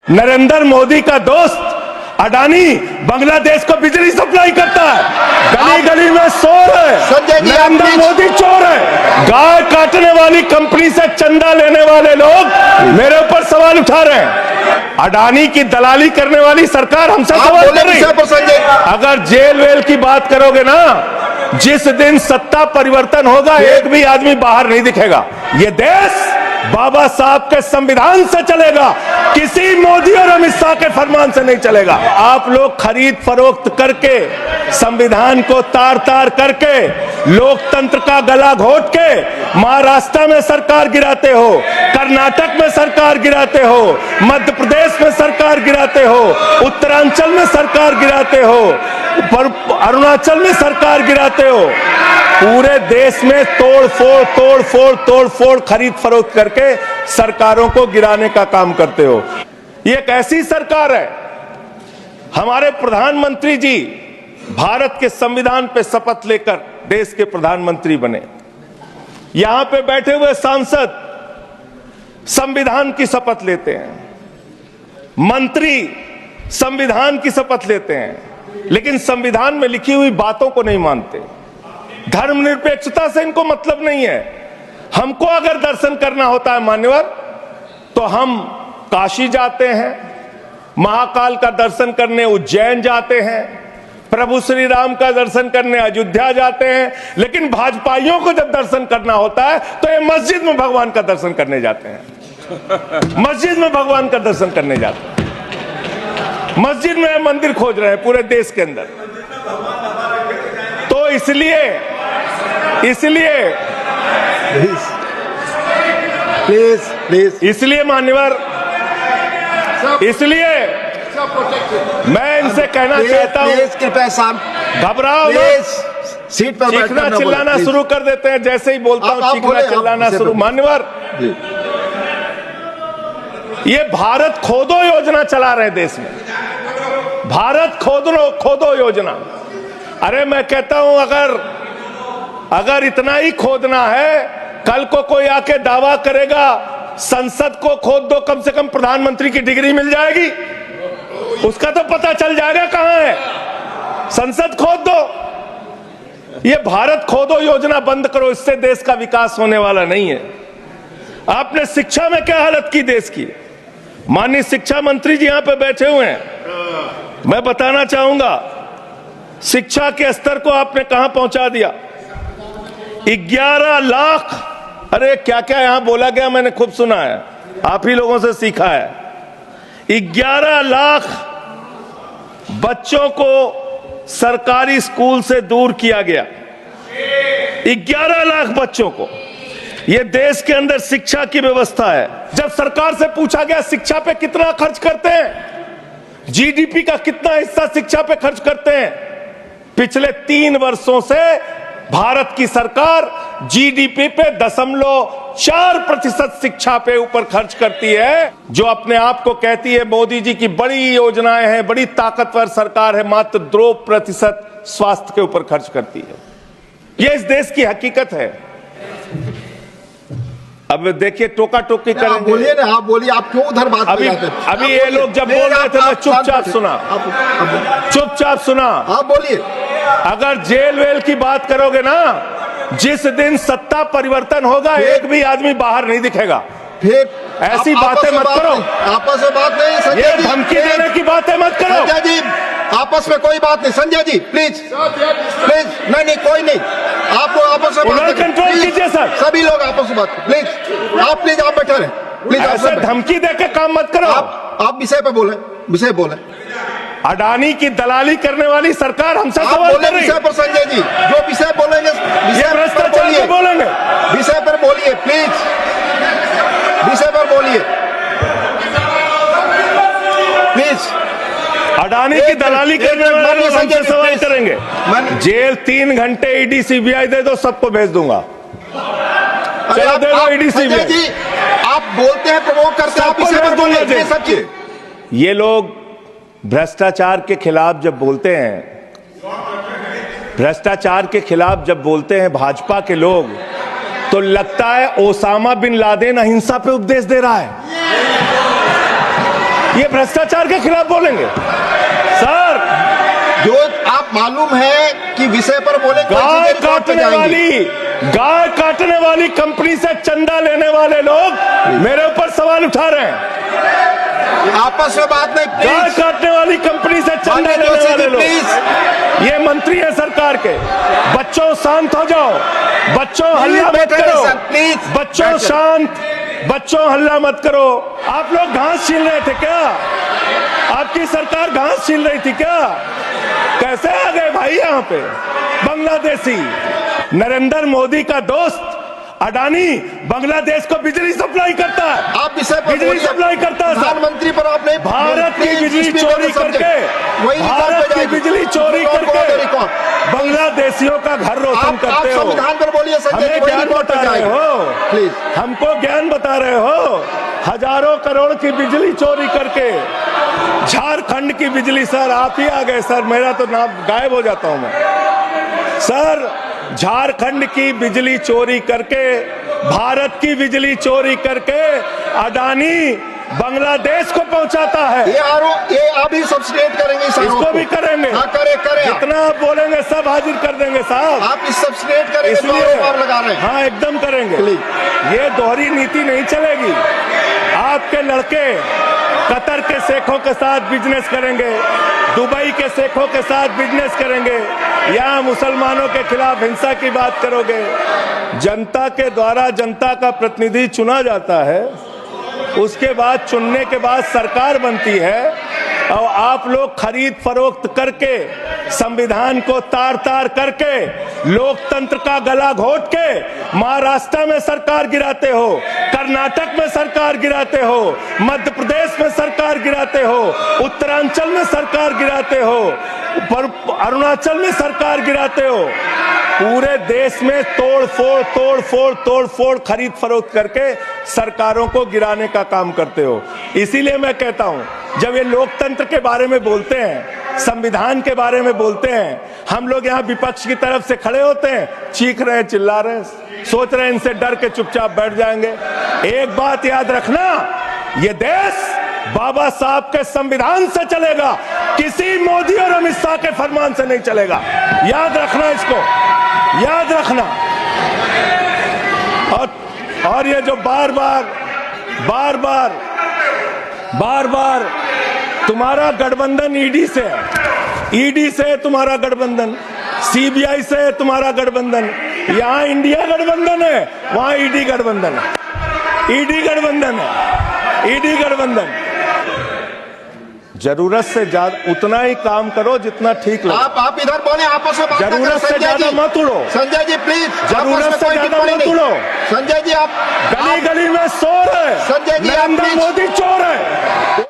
नरेंद्र मोदी का दोस्त अडानी बांग्लादेश को बिजली सप्लाई करता है, गली गली में शोर है, नरेंद्र मोदी चोर है। गाय काटने वाली कंपनी से चंदा लेने वाले लोग मेरे ऊपर सवाल उठा रहे हैं। अडानी की दलाली करने वाली सरकार हमसे सवाल कर रही है। अगर जेल वेल की बात करोगे ना, जिस दिन सत्ता परिवर्तन होगा एक भी आदमी बाहर नहीं दिखेगा। ये देश बाबा साहब के संविधान से चलेगा, किसी मोदी और अमित शाह के फरमान से नहीं चलेगा। आप लोग खरीद फरोख्त करके, संविधान को तार तार करके, लोकतंत्र का गला घोट के महाराष्ट्र में सरकार गिराते हो, कर्नाटक में सरकार गिराते हो, मध्य प्रदेश में सरकार गिराते हो, उत्तरांचल में सरकार गिराते हो, अरुणाचल में सरकार गिराते हो। पूरे देश में तोड़ फोड़ खरीद फरोख्त करके सरकारों को गिराने का काम करते हो। ये एक ऐसी सरकार है, हमारे प्रधानमंत्री जी भारत के संविधान पे शपथ लेकर देश के प्रधानमंत्री बने। यहां पे बैठे हुए सांसद संविधान की शपथ लेते हैं, मंत्री संविधान की शपथ लेते हैं, लेकिन संविधान में लिखी हुई बातों को नहीं मानते। धर्मनिरपेक्षता से इनको मतलब नहीं है। हमको अगर दर्शन करना होता है मान्यवर, तो हम काशी जाते हैं, महाकाल का दर्शन करने उज्जैन जाते हैं, प्रभु श्री राम का दर्शन करने अयोध्या जाते हैं। लेकिन भाजपाइयों को जब दर्शन करना होता है तो ये मस्जिद में भगवान का दर्शन करने जाते हैं। मस्जिद में भगवान का दर्शन करने जाते हैं, मस्जिद में मंदिर खोज रहे हैं पूरे देश के अंदर। तो इसलिए इसलिए मान्यवर, इसलिए मैं इनसे कहना चाहता हूं, घबराओ मत। सीट पर चीखना चिल्लाना शुरू कर देते हैं, जैसे ही बोलता हूं चीखना चिल्लाना शुरू। मान्यवर, ये भारत खोदो योजना चला रहे देश में, भारत खोदो योजना। अरे मैं कहता हूं अगर इतना ही खोदना है, कल को कोई आके दावा करेगा संसद को खोद दो, कम से कम प्रधानमंत्री की डिग्री मिल जाएगी, उसका तो पता चल जाएगा कहां है। संसद खोद दो। ये भारत खोदो योजना बंद करो, इससे देश का विकास होने वाला नहीं है। आपने शिक्षा में क्या हालत की देश की। माननीय शिक्षा मंत्री जी यहां पे बैठे हुए हैं, मैं बताना चाहूंगा शिक्षा के स्तर को आपने कहां पहुंचा दिया। 11 लाख, अरे क्या क्या यहां बोला गया, मैंने खूब सुना है, आप ही लोगों से सीखा है। 11 लाख बच्चों को सरकारी स्कूल से दूर किया गया। 11 लाख बच्चों को। यह देश के अंदर शिक्षा की व्यवस्था है। जब सरकार से पूछा गया शिक्षा पे कितना खर्च करते हैं, जीडीपी का कितना हिस्सा शिक्षा पे खर्च करते हैं, पिछले 3 वर्षों से भारत की सरकार जीडीपी पे 0.4% शिक्षा पे ऊपर खर्च करती है। जो अपने आप को कहती है मोदी जी की बड़ी योजनाएं हैं, बड़ी ताकतवर सरकार है, मात्र 2% स्वास्थ्य के ऊपर खर्च करती है। यह इस देश की हकीकत है। अब देखिए टोका टोकी करेंगे। बोलिए ना, आप बोलिए, आप क्यों उधर बात अभी ये लोग जब बोल रहे थे मैं चुपचाप सुना। आप बोलिए। अगर जेल वेल की बात करोगे ना, जिस दिन सत्ता परिवर्तन होगा एक भी आदमी बाहर नहीं दिखेगा। फिर ऐसी बातें मत करो, आपस में बात नहीं। संजय ये जी, धमकी देने की बातें मत करो। संजय जी, आपस में कोई बात नहीं। संजय जी प्लीज नहीं, कोई नहीं, आप आपस में बात कंट्रोल कीजिए सर। सभी लोग आपस में बात प्लीज। आप बैठे रहे प्लीज। ऐसे धमकी देकर काम मत करो। आप विषय पे बोले। अडानी की दलाली करने वाली सरकार हमसे सवाल कर रही है। विषय पर संजय जी जो विषय बोलेंगे, ये भ्रष्टाचार पे बोलेंगे, विषय पर बोलिए प्लीज, विषय पर बोलिए प्लीज। अडानी की दलाली करने वाले लोग हमसे सवाल करेंगे। जेल 3 घंटे ईडी सीबीआई दे दो, सबको भेज दूंगा। चलो दे दो ईडी सीबीआई जी। आप बोलते हैं, प्रमोट करते हैं, आप विषय पर बोलिए सबके। ये लोग भ्रष्टाचार के खिलाफ जब बोलते हैं, भ्रष्टाचार के खिलाफ जब बोलते हैं भाजपा के लोग, तो लगता है ओसामा बिन लादेन अहिंसा पे उपदेश दे रहा है। ये भ्रष्टाचार के खिलाफ बोलेंगे सर? जो आप मालूम है कि विषय पर बोले गाय काटने वाली कंपनी से चंदा लेने वाले लोग मेरे ऊपर सवाल उठा रहे हैं। आपस में बात नहीं, गाय प्लीज। काटने वाली कंपनी से चंदा माननीय लेने जोशी वाले जी, लोग, प्लीज। ये मंत्री है सरकार के। बच्चों शांत हो जाओ, बच्चों हल्ला मत बैठे करो, सर, प्लीज। बच्चों बैठे। शांत, बच्चों हल्ला मत करो। आप लोग घास छील रहे थे क्या? आपकी सरकार घास छील रही थी क्या? कैसे आ गए भाई यहाँ पे बांग्लादेशी? नरेंद्र मोदी का दोस्त अडानी बांग्लादेश को बिजली सप्लाई करता है। आप विषय पर बिजली सप्लाई करता है सर। प्रधानमंत्री पर आपने भारत की बिजली चोरी करके, भारत की बिजली चोरी करके बांग्लादेशियों का घर रोशन करते हो। संविधान पर बोलिए संजय हमें जी, वही ज्ञान रिकॉर्ड बता पर रहे जाएगा। हो, प्लीज। हमको ज्ञान बता रहे हो। हजारों करोड़ की बिजली चोरी करके झारखंड की बिजली, सर आप ही आ गए सर, मेरा तो नाम गायब हो जाता हूं मैं सर। झारखंड की बिजली चोरी करके, भारत की बिजली चोरी करके अडानी बांग्लादेश को पहुंचाता है। ये अभी सब्सिडेट करेंगे इस आरोप इसको को। भी करेंगे। हाँ, करें जितना आप बोलेंगे सब हाजिर कर देंगे साहब। आप इस सब्सिडेट करेंगे तो इसलिए आरोप आप लगा रहे हैं। हाँ एकदम करेंगे। प्लीज। ये दोहरी नीति नहीं चलेगी। आपके लड़के कतर के शेखों के साथ बिजनेस करेंगे, दुबई के शेखों के साथ बिजनेस करेंगे, यहाँ मुसलमानों के खिलाफ हिंसा की बात करोगे। जनता के द्वारा जनता का प्रतिनिधि चुना जाता है, उसके बाद चुनने के बाद सरकार बनती है और आप लोग खरीद फरोख्त करके, संविधान को तार तार करके, लोकतंत्र का गला घोट के महाराष्ट्र में सरकार गिराते हो, कर्नाटक में सरकार गिराते हो, मध्य प्रदेश में सरकार गिराते हो, उत्तरांचल में सरकार गिराते हो, अरुणाचल में सरकार गिराते हो। पूरे देश में तोड़ फोड़ खरीद फरोख्त करके सरकारों को गिराने का काम करते हो। इसीलिए मैं कहता हूं, जब ये लोकतंत्र के बारे में बोलते हैं, संविधान के बारे में बोलते हैं, हम लोग यहाँ विपक्ष की तरफ से खड़े होते हैं, चीख रहे हैं, चिल्ला रहे हैं, सोच रहे हैं इनसे डर के चुपचाप बैठ जाएंगे। एक बात याद रखना, ये देश बाबा साहब के संविधान से चलेगा, किसी मोदी और अमित शाह के फरमान से नहीं चलेगा। याद रखना, इसको याद रखना। और ये जो बार बार तुम्हारा गठबंधन ईडी से है, ईडी से तुम्हारा गठबंधन, सीबीआई से तुम्हारा गठबंधन, यहाँ इंडिया गठबंधन है, वहां ईडी गठबंधन है, ईडी गठबंधन है, ईडी गठबंधन। जरूरत से ज्यादा उतना ही काम करो जितना ठीक लगे। आप इधर बोले, आपस में बात ना जरूरत करें, से ज्यादा मत उड़ो। संजय जी प्लीज, जरूरत से ज्यादा मत उड़ो। संजय जी आप गली गली में शोर है, संजय जी, आप नरेंद्र प्लीज। मोदी चोर है।